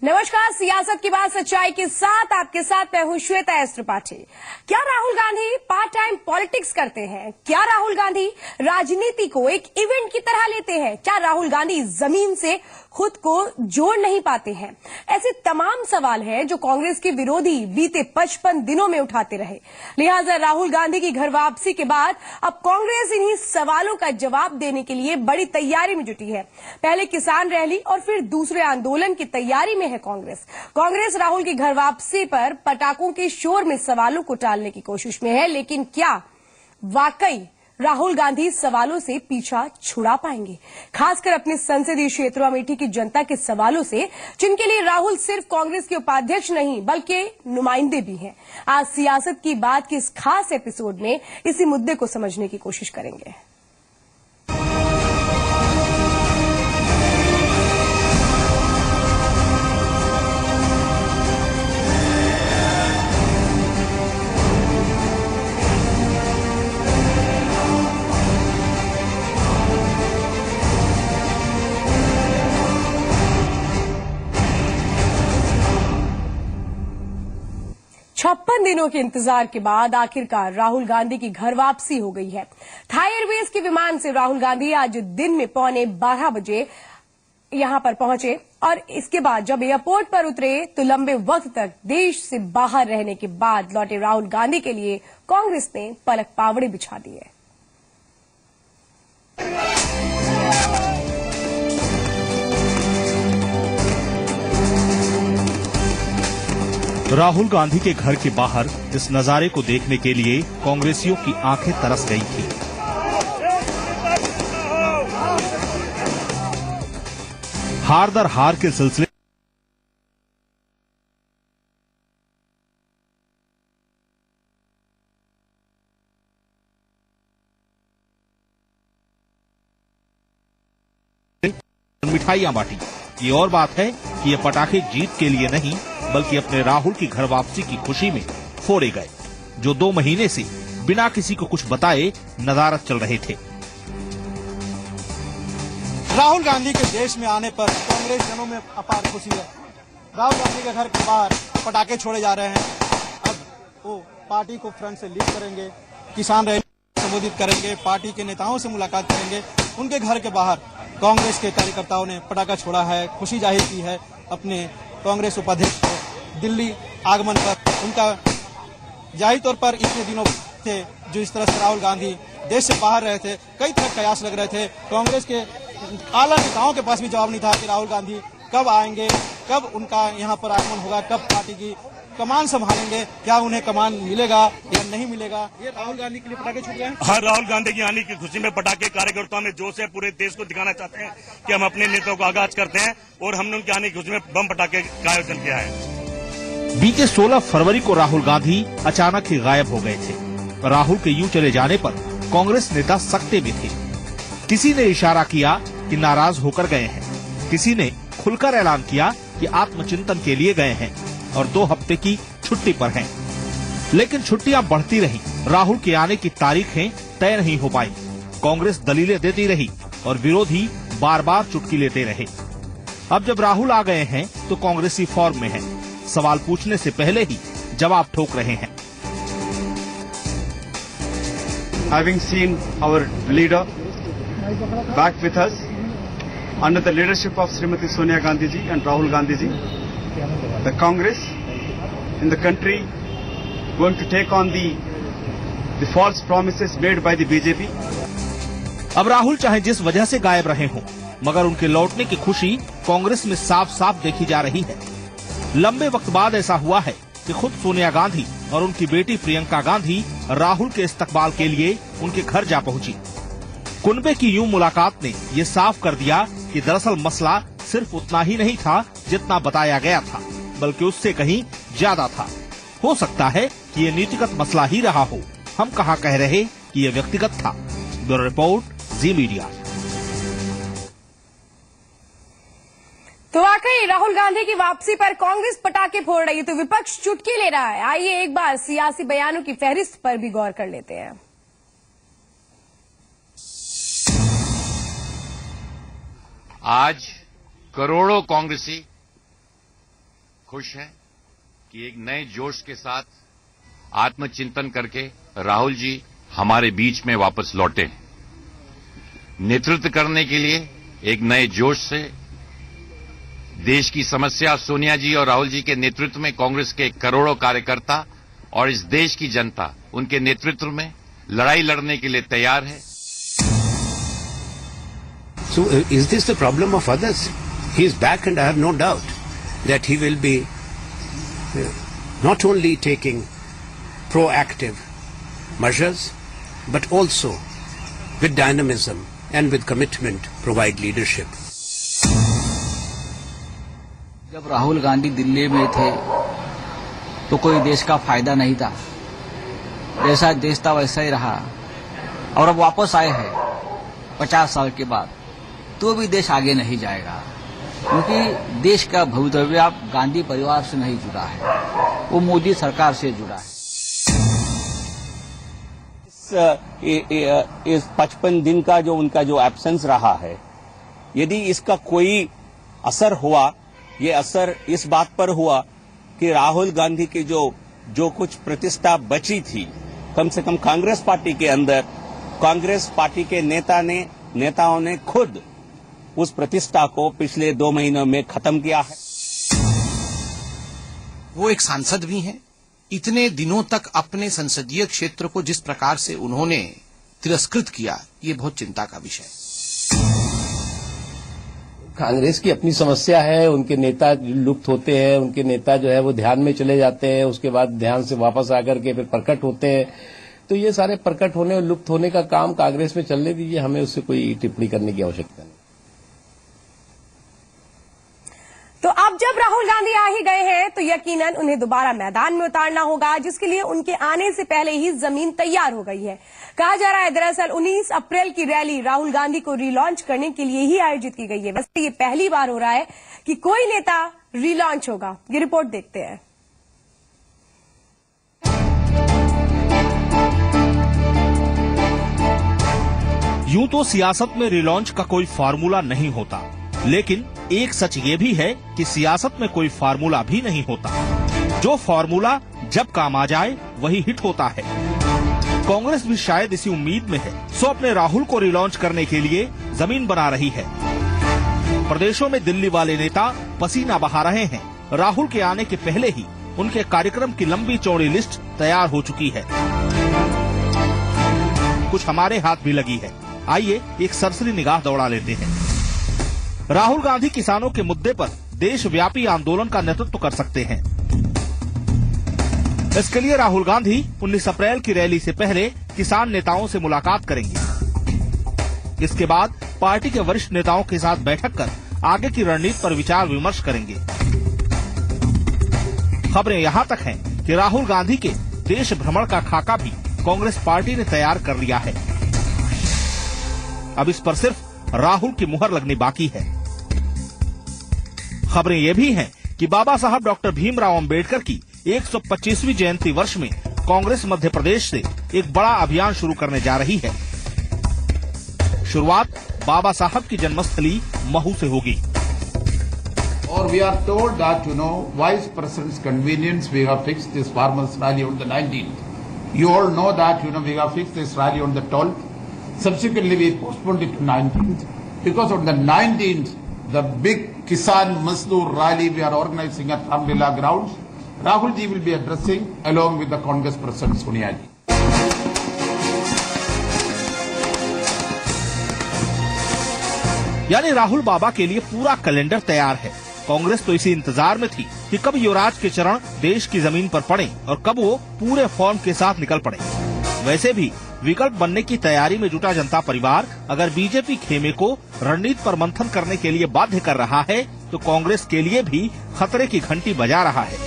नमस्कार, सियासत की बात सच्चाई के साथ आपके साथ मैं हूं श्वेता एस त्रिपाठी। क्या Rahul Gandhi part time politics करते हैं? क्या राहुल गांधी राजनीति को एक इवेंट की तरह लेते हैं? क्या राहुल गांधी जमीन से खुद को जोड़ नहीं पाते हैं? ऐसे तमाम सवाल हैं जो कांग्रेस के विरोधी बीते 55 दिनों में उठाते रहे। लिहाजा राहुल गांधी की घर वापसी के बाद अब कांग्रेस इन्हीं सवालों का जवाब देने के लिए बड़ी तैयारी में जुटी है। पहले किसान रैली और फिर दूसरे आंदोलन की तैयारी में है कांग्रेस राहुल की घर वापसी पर पटाखों के शोर में सवालों को टालने की कोशिश में है, लेकिन क्या वाकई राहुल गांधी सवालों से पीछा छुड़ा पाएंगे? खासकर अपने संसदीय क्षेत्रों अमेठी की जनता के सवालों से, जिनके लिए राहुल सिर्फ कांग्रेस के उपाध्यक्ष नहीं बल्कि नुमाइंदे भी हैं। आज सियासत की बात के इस खास एपिसोड में इसी मुद्दे को समझने की कोशिश करेंगे। छप्पन दिनों के इंतजार के बाद आखिरकार राहुल गांधी की घर वापसी हो गई है। थाई एयरवेज के विमान से राहुल गांधी आज दिन में 11:15 बजे यहां पर पहुंचे और इसके बाद जब एयरपोर्ट पर उतरे तो लंबे वक्त तक देश से बाहर रहने के बाद लौटे राहुल गांधी के लिए कांग्रेस ने पलक पावड़े बिछा दिए। राहुल गांधी के घर के बाहर इस नजारे को देखने के लिए कांग्रेसियों की आंखें तरस गई थी। हार दर हार के सिलसिले मिठाइयां बांटी। ये और बात है कि ये पटाखे जीत के लिए नहीं बल्कि अपने राहुल की घर वापसी की खुशी में फोड़े गए, जो 2 महीने से बिना किसी को कुछ बताए नदारद चल रहे थे। राहुल गांधी के देश में आने पर कांग्रेस जनों में अपार खुशी है। राहुल गांधी के घर के बाहर पटाखे छोड़े जा रहे हैं। अब वो पार्टी को फ्रंट से लीड करेंगे, किसान रैली संबोधित करेंगे, पार्टी के नेताओं से मुलाकात करेंगे। उनके घर के बाहर कांग्रेस के कार्यकर्ताओं ने पटाखा छोड़ा है, खुशी जाहिर की है अपने कांग्रेस उपाध्यक्ष को दिल्ली आगमन पर। उनका जाहिर तौर पर इतने दिनों थे जो इस तरह से राहुल गांधी देश से बाहर रहे थे, कई तरह कयास लग रहे थे। कांग्रेस के आला नेताओं के पास भी जवाब नहीं था कि राहुल गांधी कब आएंगे, कब उनका यहाँ पर आगमन होगा, कब पार्टी की कमान संभालेंगे, क्या उन्हें कमान मिलेगा या नहीं मिलेगा। ये राहुल गांधी के लिए पटाखे छूट गए हैं। हाँ, राहुल गांधी की आने की खुशी में पटाखे कार्यकर्ताओं में जोश है। पूरे देश को दिखाना चाहते हैं कि हम अपने नेताओं को आगाज करते हैं और हमने उनके आने की खुशी में बम पटाखे का आयोजन किया है। बीते 16 फरवरी को राहुल गांधी अचानक ही गायब हो गए थे। राहुल के यूं चले जाने पर कांग्रेस नेता सकते में थे। किसी ने इशारा किया कि नाराज होकर गए हैं, किसी ने खुलकर ऐलान किया कि आत्मचिंतन के लिए गए हैं और 2 हफ्ते की छुट्टी पर हैं। लेकिन छुट्टियां बढ़ती रहीं, राहुल के आने की तारीखें तय नहीं हो पाई। कांग्रेस दलीलें देती रही और विरोधी बार बार चुटकी लेते रहे। अब जब राहुल आ गए हैं तो कांग्रेसी फॉर्म में है, सवाल पूछने से पहले ही जवाब ठोक रहे हैं। Having seen our leader back with us under the leadership of Srimati Sonia Gandhi ji and Rahul Gandhi ji, the Congress in the country going to take on the false promises made by the BJP. अब राहुल चाहे जिस वजह से गायब रहे हों, मगर उनके लौटने की खुशी कांग्रेस में साफ साफ देखी जा रही है। लंबे वक्त बाद ऐसा हुआ है कि खुद सोनिया गांधी और उनकी बेटी प्रियंका गांधी राहुल के इस्तकबाल के लिए उनके घर जा पहुंची। कुनबे की यूं मुलाकात ने ये साफ कर दिया कि दरअसल मसला सिर्फ उतना ही नहीं था जितना बताया गया था, बल्कि उससे कहीं ज्यादा था। हो सकता है कि ये नीतिगत मसला ही रहा हो, हम कहाँ कह रहे कि ये व्यक्तिगत था। ब्यूरो रिपोर्ट, जी मीडिया। तो वाकई राहुल गांधी की वापसी पर कांग्रेस पटाखे फोड़ रही है तो विपक्ष चुटकी ले रहा है। आइए एक बार सियासी बयानों की फहरिस्त पर भी गौर कर लेते हैं। आज करोड़ों कांग्रेसी खुश हैं कि एक नए जोश के साथ आत्मचिंतन करके राहुल जी हमारे बीच में वापस लौटे हैं। नेतृत्व करने के लिए एक नए जोश से देश की समस्या सोनिया जी और राहुल जी के नेतृत्व में कांग्रेस के करोड़ों कार्यकर्ता और इस देश की जनता उनके नेतृत्व में लड़ाई लड़ने के लिए तैयार है। So is this the problem of others? He is back and I have no doubt that he will be not only taking proactive measures but also with dynamism and with commitment provide leadership. जब राहुल गांधी दिल्ली में थे तो कोई देश का फायदा नहीं था, जैसा देश था वैसा ही रहा और अब वापस आए हैं 50 साल के बाद तो भी देश आगे नहीं जाएगा क्योंकि देश का भवितव्य आप गांधी परिवार से नहीं जुड़ा है, वो मोदी सरकार से जुड़ा है। इस 55 दिन का जो उनका जो एब्सेंस रहा है, यदि इसका कोई असर हुआ, ये असर इस बात पर हुआ कि राहुल गांधी की जो कुछ प्रतिष्ठा बची थी, कम से कम कांग्रेस पार्टी के अंदर, कांग्रेस पार्टी के नेताओं ने खुद उस प्रतिष्ठा को पिछले 2 महीनों में खत्म किया है। वो एक सांसद भी हैं। इतने दिनों तक अपने संसदीय क्षेत्र को जिस प्रकार से उन्होंने तिरस्कृत किया, ये बहुत चिंता का विषय है। कांग्रेस की अपनी समस्या है, उनके नेता लुप्त होते हैं, उनके नेता जो है वो ध्यान में चले जाते हैं, उसके बाद ध्यान से वापस आकर के फिर प्रकट होते हैं। तो ये सारे प्रकट होने और लुप्त होने का काम कांग्रेस में चलने दीजिए, हमें उससे कोई टिप्पणी करने की आवश्यकता नहीं। तो अब जब राहुल गांधी आ ही गए हैं तो यकीनन उन्हें दोबारा मैदान में उतारना होगा, जिसके लिए उनके आने से पहले ही जमीन तैयार हो गई है। कहा जा रहा है दरअसल 19 अप्रैल की रैली राहुल गांधी को रीलॉन्च करने के लिए ही आयोजित की गई है। वैसे ये पहली बार हो रहा है कि कोई नेता रीलॉन्च होगा। ये रिपोर्ट देखते हैं। यूं तो सियासत में रिलॉन्च का कोई फार्मूला नहीं होता, लेकिन एक सच ये भी है कि सियासत में कोई फार्मूला भी नहीं होता। जो फार्मूला जब काम आ जाए वही हिट होता है। कांग्रेस भी शायद इसी उम्मीद में है, सो अपने राहुल को रिलॉन्च करने के लिए जमीन बना रही है। प्रदेशों में दिल्ली वाले नेता पसीना बहा रहे हैं। राहुल के आने के पहले ही उनके कार्यक्रम की लंबी चौड़ी लिस्ट तैयार हो चुकी है। कुछ हमारे हाथ भी लगी है। आइए एक सरसरी निगाह दौड़ा लेते हैं। राहुल गांधी किसानों के मुद्दे पर देशव्यापी आंदोलन का नेतृत्व कर सकते हैं। इसके लिए राहुल गांधी 19 अप्रैल की रैली से पहले किसान नेताओं से मुलाकात करेंगे। इसके बाद पार्टी के वरिष्ठ नेताओं के साथ बैठक कर आगे की रणनीति पर विचार विमर्श करेंगे। खबरें यहां तक हैं कि राहुल गांधी के देश भ्रमण का खाका भी कांग्रेस पार्टी ने तैयार कर लिया है। अब इस पर सिर्फ राहुल की मुहर लगनी बाकी है। खबरें ये भी हैं कि बाबा साहब डॉक्टर भीमराव अंबेडकर की 125वीं जयंती वर्ष में कांग्रेस मध्य प्रदेश से एक बड़ा अभियान शुरू करने जा रही है। शुरुआत बाबा साहब की जन्मस्थली महू से होगी। Or we are told that, Vice President's convenience, we have fixed this farmers' rally on the 19th. You all know that, we have fixed this rally on the 12th. Subsequently, we postponed it to 19th. Because on the 19th, the big Kisan Mazdoor rally we are organizing at Ramlila grounds, Rahul ji will be addressing along with the Congress President Sonia ji. यानी राहुल बाबा के लिए पूरा calendar तैयार है। कांग्रेस तो इसी इंतजार में थी कि कब युवराज के चरण देश की जमीन पर पड़े और कब वो पूरे फॉर्म के साथ निकल पड़े। वैसे भी विकल्प बनने की तैयारी में जुटा जनता परिवार अगर बीजेपी खेमे को रणनीति पर मंथन करने के लिए बाध्य कर रहा है तो कांग्रेस के लिए भी खतरे की घंटी बजा रहा है।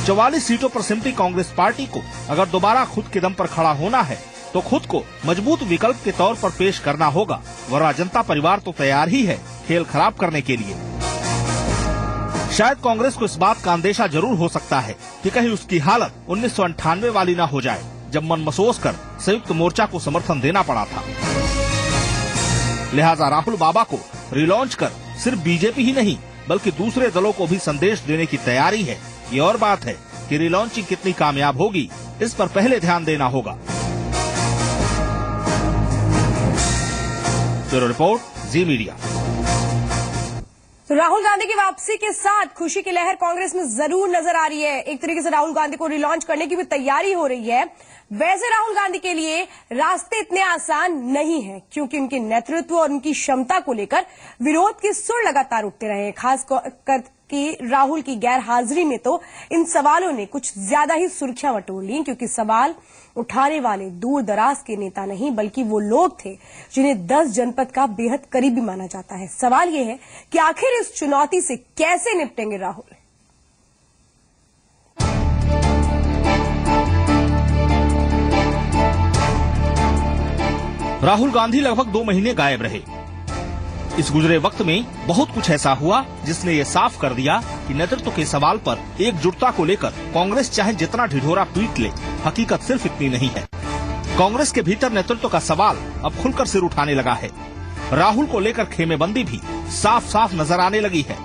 44 सीटों पर सिमटी कांग्रेस पार्टी को अगर दोबारा खुद के दम पर खड़ा होना है तो खुद को मजबूत विकल्प के तौर पर पेश करना होगा, वरना जनता परिवार तो तैयार ही है खेल खराब करने के लिए। शायद कांग्रेस को इस बात का अंदेशा जरूर हो सकता है कि कहीं उसकी हालत 1998 वाली न हो जाए, जब मन मसोस कर संयुक्त मोर्चा को समर्थन देना पड़ा था। लिहाजा राहुल बाबा को रिलॉन्च कर सिर्फ बीजेपी ही नहीं बल्कि दूसरे दलों को भी संदेश देने की तैयारी है। ये और बात है कि रिलॉन्चिंग कितनी कामयाब होगी, इस पर पहले ध्यान देना होगा। ब्यूरो रिपोर्ट, जी मीडिया। तो राहुल गांधी की वापसी के साथ खुशी की लहर कांग्रेस में जरूर नजर आ रही है। एक तरीके से राहुल गांधी को रिलॉन्च करने की भी तैयारी हो रही है। वैसे राहुल गांधी के लिए रास्ते इतने आसान नहीं हैं, क्योंकि उनके नेतृत्व और उनकी क्षमता को लेकर विरोध के सुर लगातार उठते रहे हैं। खास कर कि राहुल की गैर हाजिरी में तो इन सवालों ने कुछ ज्यादा ही सुर्खियां बटोर ली, क्योंकि सवाल उठाने वाले दूर दराज के नेता नहीं बल्कि वो लोग थे जिन्हें 10 जनपद का बेहद करीबी माना जाता है। सवाल ये है कि आखिर इस चुनौती से कैसे निपटेंगे राहुल। राहुल गांधी लगभग 2 महीने गायब रहे। इस गुजरे वक्त में बहुत कुछ ऐसा हुआ जिसने ये साफ कर दिया कि नेतृत्व के सवाल पर एकजुटता को लेकर कांग्रेस चाहे जितना ढिढोरा पीट ले, हकीकत सिर्फ इतनी नहीं है। कांग्रेस के भीतर नेतृत्व का सवाल अब खुलकर सिर उठाने लगा है। राहुल को लेकर खेमेबंदी भी साफ साफ नजर आने लगी है।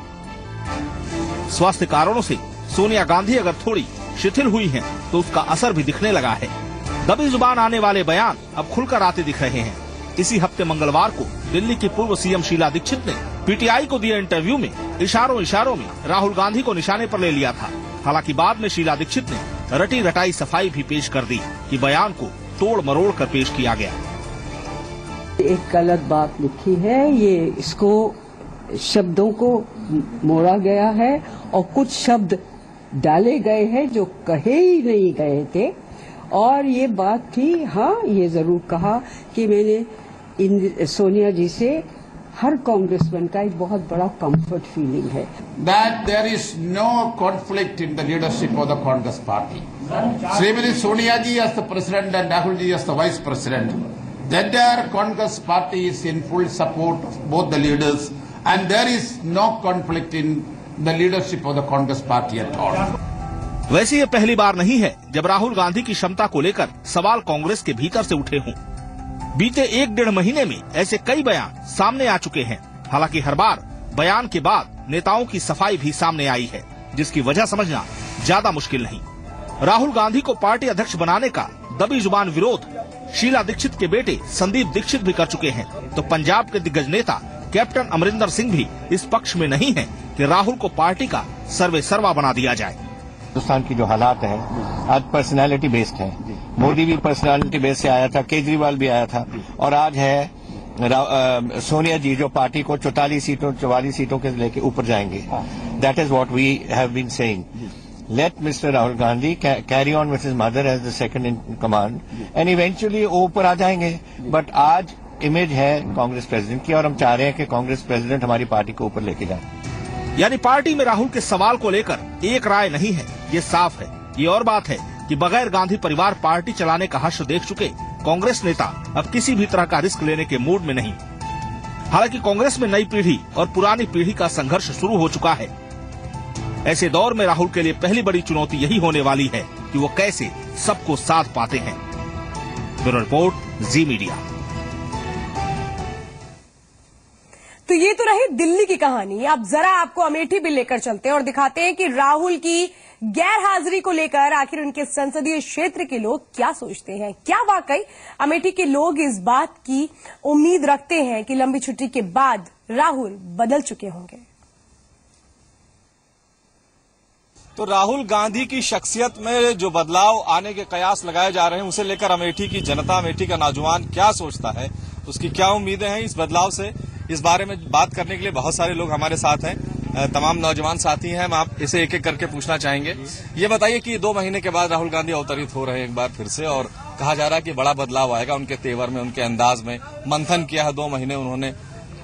स्वास्थ्य कारणों से सोनिया गांधी अगर थोड़ी शिथिल हुई हैं, तो उसका असर भी दिखने लगा है। दबी जुबान आने वाले बयान अब खुलकर आते दिख रहे हैं। इसी हफ्ते मंगलवार को दिल्ली की पूर्व सीएम शीला दीक्षित ने पीटीआई को दिए इंटरव्यू में इशारों में राहुल गांधी को निशाने पर ले लिया था। हालांकि बाद में शीला दीक्षित ने रटी रटाई सफाई भी पेश कर दी कि बयान को तोड़ मरोड़ कर पेश किया गया। एक गलत बात लिखी है, ये इसको शब्दों को मोड़ा गया है और कुछ शब्द डाले गए हैं जो कहे ही नहीं गए थे। और ये बात थी, हाँ ये जरूर कहा कि मैंने सोनिया जी से हर कांग्रेसमैन का एक बहुत बड़ा कंफर्ट फीलिंग है। That there is no conflict in the leadership of the Congress party. Srimati Sonia ji as the president and Rahul ji as the vice president. The entire Congress party is in full support of both the leaders, and there is no conflict in the leadership of the Congress party at all. वैसे ये पहली बार नहीं है जब राहुल गांधी की क्षमता को लेकर सवाल कांग्रेस के भीतर से उठे हों। बीते 1-1.5 महीने में ऐसे कई बयान सामने आ चुके हैं। हालांकि हर बार बयान के बाद नेताओं की सफाई भी सामने आई है, जिसकी वजह समझना ज्यादा मुश्किल नहीं। राहुल गांधी को पार्टी अध्यक्ष बनाने का दबी जुबान विरोध शीला दीक्षित के बेटे संदीप दीक्षित भी कर चुके हैं, तो पंजाब के दिग्गज नेता कैप्टन अमरिंदर सिंह भी इस पक्ष में नहीं है कि राहुल को पार्टी का सर्वेसर्वा बना दिया जाए। हिंदुस्तान की जो हालात हैं आज पर्सनालिटी बेस्ड है। मोदी भी पर्सनालिटी बेस्ड से आया था, केजरीवाल भी आया था, और आज है सोनिया जी जो पार्टी को 44 सीटों के लेके ऊपर जाएंगे। That is what we have been saying. Let mister Rahul Gandhi carry on with his mother as the second in command and eventually ऊपर आ जाएंगे। बट आज इमेज है कांग्रेस प्रेसिडेंट की, और हम चाह रहे हैं कि कांग्रेस प्रेसिडेंट हमारी पार्टी को ऊपर लेके जाए। यानी पार्टी में राहुल के सवाल को लेकर एक राय नहीं है, ये साफ है। ये और बात है कि बगैर गांधी परिवार पार्टी चलाने का हश्र देख चुके कांग्रेस नेता अब किसी भी तरह का रिस्क लेने के मूड में नहीं। हालांकि कांग्रेस में नई पीढ़ी और पुरानी पीढ़ी का संघर्ष शुरू हो चुका है। ऐसे दौर में राहुल के लिए पहली बड़ी चुनौती यही होने वाली है कि वो कैसे सबको साथ पाते हैं। ब्यूरो रिपोर्ट, जी मीडिया। तो ये तो रही दिल्ली की कहानी। अब जरा आपको अमेठी भी लेकर चलते हैं और दिखाते हैं कि राहुल की गैर हाजिरी को लेकर आखिर उनके संसदीय क्षेत्र के लोग क्या सोचते हैं। क्या वाकई अमेठी के लोग इस बात की उम्मीद रखते हैं कि लंबी छुट्टी के बाद राहुल बदल चुके होंगे? तो राहुल गांधी की शख्सियत में जो बदलाव आने के कयास लगाए जा रहे हैं, उसे लेकर अमेठी की जनता, अमेठी का नौजवान क्या सोचता है, उसकी क्या उम्मीदें हैं इस बदलाव से, इस बारे में बात करने के लिए बहुत सारे लोग हमारे साथ हैं। तमाम नौजवान साथी हैं, हम आप इसे एक एक करके पूछना चाहेंगे। ये बताइए कि 2 महीने के बाद राहुल गांधी अवतरित हो रहे हैं एक बार फिर से, और कहा जा रहा है कि बड़ा बदलाव आएगा उनके तेवर में, उनके अंदाज में। मंथन किया है 2 महीने उन्होंने।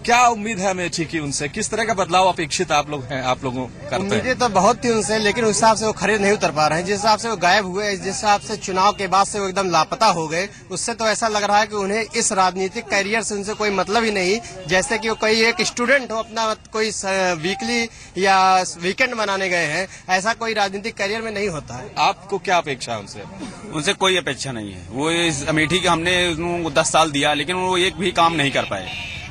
क्या उम्मीद है अमेठी की उनसे? किस तरह का बदलाव अपेक्षित आप लोगों करते हैं? उम्मीदें तो बहुत थी उनसे, लेकिन उस हिसाब से वो खड़े नहीं उतर पा रहे हैं। जिस हिसाब से वो गायब हुए, जिस हिसाब से चुनाव के बाद से वो एकदम लापता हो गए, उससे तो ऐसा लग रहा है कि उन्हें इस राजनीतिक कैरियर से उनसे कोई मतलब ही नहीं। जैसे कि वो कोई एक स्टूडेंट हो, अपना कोई वीकली या वीकेंड मनाने गए हैं, ऐसा कोई राजनीतिक कैरियर में नहीं होता है। आपको क्या अपेक्षा है उनसे? उनसे कोई अपेक्षा नहीं है। वो इस अमेठी के हमने 10 साल दिया, लेकिन वो एक भी काम नहीं कर पाए।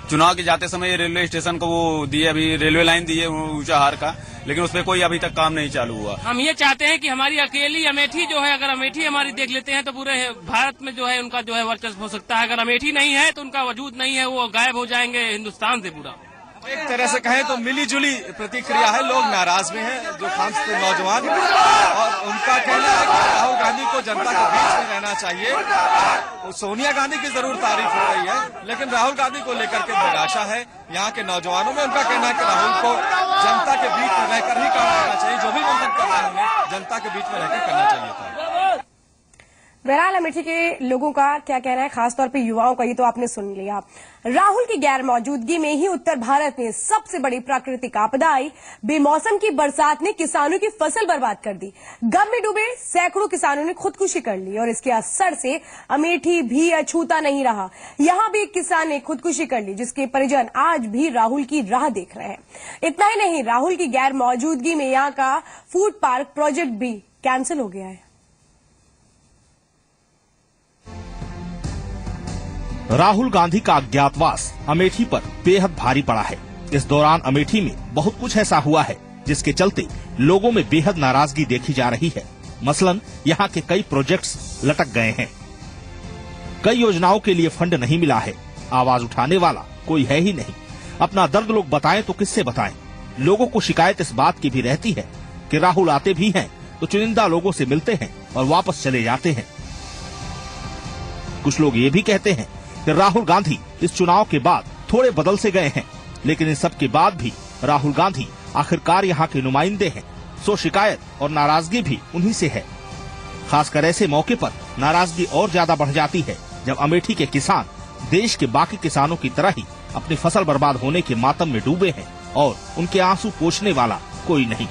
चुनाव के जाते समय रेलवे स्टेशन को वो दिए, अभी रेलवे लाइन दी है ऊंचाहार का, लेकिन उस पर कोई अभी तक काम नहीं चालू हुआ। हम ये चाहते हैं कि हमारी अकेली अमेठी जो है, अगर अमेठी हमारी देख लेते हैं तो पूरे भारत में जो है उनका जो है वर्चस्व हो सकता है। अगर अमेठी नहीं है तो उनका वजूद नहीं है, वो गायब हो जाएंगे हिंदुस्तान से पूरा। एक तरह से कहें तो मिली जुली प्रतिक्रिया है, लोग नाराज भी हैं, जो खासकर नौजवान, और उनका कहना है कि राहुल गांधी को जनता के बीच में रहना चाहिए। सोनिया गांधी की जरूर तारीफ हो रही है, लेकिन राहुल गांधी को लेकर के निराशा है यहाँ के नौजवानों में। उनका कहना है कि राहुल को जनता के बीच में रहकर ही काम करना चाहिए, जो भी मंथन कर रहे हैं उन्हें जनता के बीच में रहकर करना चाहिए था। बहरहाल अमेठी के लोगों का क्या कहना है, खासतौर पे युवाओं का, ये तो आपने सुन लिया। राहुल की गैर मौजूदगी में ही उत्तर भारत में सबसे बड़ी प्राकृतिक आपदा आई। बेमौसम की बरसात ने किसानों की फसल बर्बाद कर दी। गम में डूबे सैकड़ों किसानों ने खुदकुशी कर ली और इसके असर से अमेठी भी अछूता नहीं रहा। यहां भी एक किसान ने खुदकुशी कर ली, जिसके परिजन आज भी राहुल की राह देख रहे हैं। इतना ही नहीं, राहुल की गैर मौजूदगी में यहां का फूड पार्क प्रोजेक्ट भी कैंसिल हो गया है। राहुल गांधी का अज्ञातवास अमेठी पर बेहद भारी पड़ा है। इस दौरान अमेठी में बहुत कुछ ऐसा हुआ है जिसके चलते लोगों में बेहद नाराजगी देखी जा रही है। मसलन यहाँ के कई प्रोजेक्ट्स लटक गए हैं, कई योजनाओं के लिए फंड नहीं मिला है, आवाज उठाने वाला कोई है ही नहीं। अपना दर्द लोग बताएं तो किससे बताएं। लोगों को शिकायत इस बात की भी रहती है कि राहुल आते भी हैं तो चुनिंदा लोगों से मिलते हैं और वापस चले जाते हैं। कुछ लोग ये भी कहते हैं कि राहुल गांधी इस चुनाव के बाद थोड़े बदल से गए हैं, लेकिन इन सब के बाद भी राहुल गांधी आखिरकार यहाँ के नुमाइंदे हैं, सो शिकायत और नाराजगी भी उन्हीं से है। खासकर ऐसे मौके पर नाराजगी और ज्यादा बढ़ जाती है जब अमेठी के किसान देश के बाकी किसानों की तरह ही अपनी फसल बर्बाद होने के मातम में डूबे हैं और उनके आंसू पोंछने वाला कोई नहीं।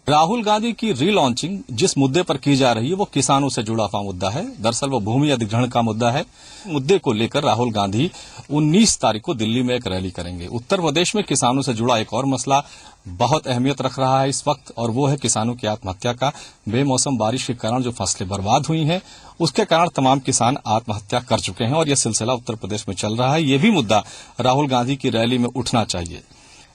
राहुल गांधी की रीलॉन्चिंग जिस मुद्दे पर की जा रही है वो किसानों से जुड़ा हुआ मुद्दा है। दरअसल वो भूमि अधिग्रहण का मुद्दा है। मुद्दे को लेकर राहुल गांधी 19 तारीख को दिल्ली में एक रैली करेंगे। उत्तर प्रदेश में किसानों से जुड़ा एक और मसला बहुत अहमियत रख रहा है इस वक्त, और वो है किसानों की आत्महत्या का। बेमौसम बारिश के कारण जो फसलें बर्बाद हुई हैं उसके कारण तमाम किसान आत्महत्या कर चुके हैं और यह सिलसिला उत्तर प्रदेश में चल रहा है। ये भी मुद्दा राहुल गांधी की रैली में उठना चाहिए।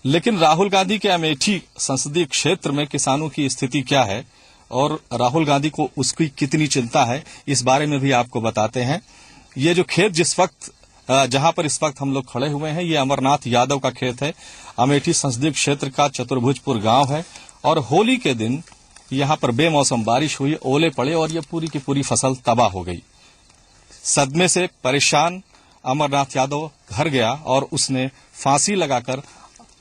लेकिन राहुल गांधी के अमेठी संसदीय क्षेत्र में किसानों की स्थिति क्या है और राहुल गांधी को उसकी कितनी चिंता है, इस बारे में भी आपको बताते हैं। ये जो खेत जिस वक्त जहां पर इस वक्त हम लोग खड़े हुए हैं, ये अमरनाथ यादव का खेत है। अमेठी संसदीय क्षेत्र का चतुर्भुजपुर गांव है और होली के दिन यहां पर बेमौसम बारिश हुई, ओले पड़े और ये पूरी की पूरी फसल तबाह हो गई। सदमे से परेशान अमरनाथ यादव घर गया और उसने फांसी लगाकर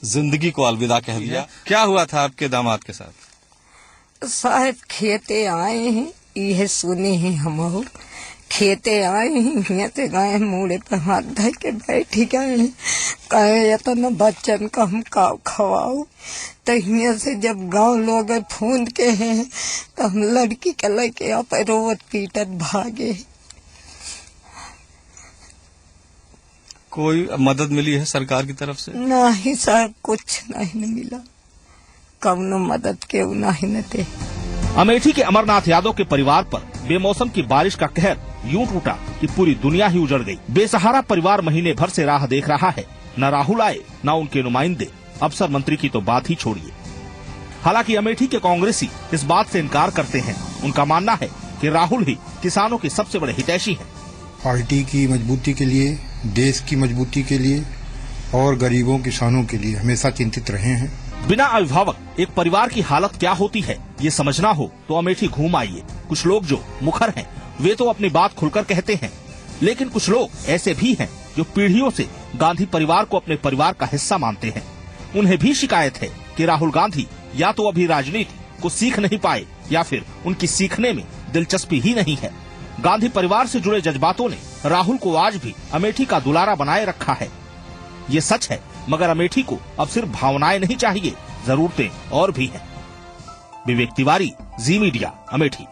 जिंदगी को अलविदा कह दिया। क्या हुआ था आपके दामाद के साथ? साहब खेते आए हैं, यह सुने हैं हम। खेते आए हैं, यहाँ से गए मुड़े पर हाथ धर के बैठी गए हैं। कहे तो बच्चन का हम काव खवाओ, तो यहाँ से जब गांव लोग फोन के हैं तो हम लड़की के लेके आप रोवत पीटत भागे। कोई मदद मिली है सरकार की तरफ से? नहीं सर, कुछ नहीं मिला, कौनो मदद के नहीं न थे। अमेठी के अमरनाथ यादव के परिवार पर बेमौसम की बारिश का कहर यूं टूटा कि पूरी दुनिया ही उजड़ गई। बेसहारा परिवार महीने भर से राह देख रहा है। न राहुल आए न उनके नुमाइंदे, अफसर मंत्री की तो बात ही छोड़िए। हालांकि अमेठी के कांग्रेसी इस बात से इनकार करते हैं। उनका मानना है कि राहुल ही किसानों के सबसे बड़े हितैषी हैं। पार्टी की मजबूती के लिए, देश की मजबूती के लिए और गरीबों किसानों के लिए हमेशा चिंतित रहे हैं। बिना अभिभावक एक परिवार की हालत क्या होती है ये समझना हो तो अमेठी घूम आइए। कुछ लोग जो मुखर हैं वे तो अपनी बात खुलकर कहते हैं, लेकिन कुछ लोग ऐसे भी हैं जो पीढ़ियों से गांधी परिवार को अपने परिवार का हिस्सा मानते हैं। उन्हें भी शिकायत है कि राहुल गांधी या तो अभी राजनीति को सीख नहीं पाए या फिर उनकी सीखने में दिलचस्पी ही नहीं है। गांधी परिवार से जुड़े जज्बातों ने राहुल को आज भी अमेठी का दुलारा बनाए रखा है। ये सच है, मगर अमेठी को अब सिर्फ भावनाएं नहीं चाहिए, जरूरतें और भी हैं। विवेक तिवारी, जी मीडिया, अमेठी।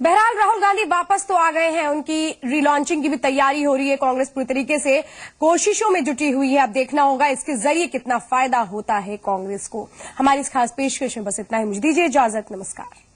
बहरहाल राहुल गांधी वापस तो आ गए हैं, उनकी रीलॉन्चिंग की भी तैयारी हो रही है। कांग्रेस पूरी तरीके से कोशिशों में जुटी हुई है। अब देखना होगा इसके जरिए कितना फायदा होता है कांग्रेस को। हमारी इस खास पेशकश में बस इतना ही। मुझे दीजिए इजाजत, नमस्कार।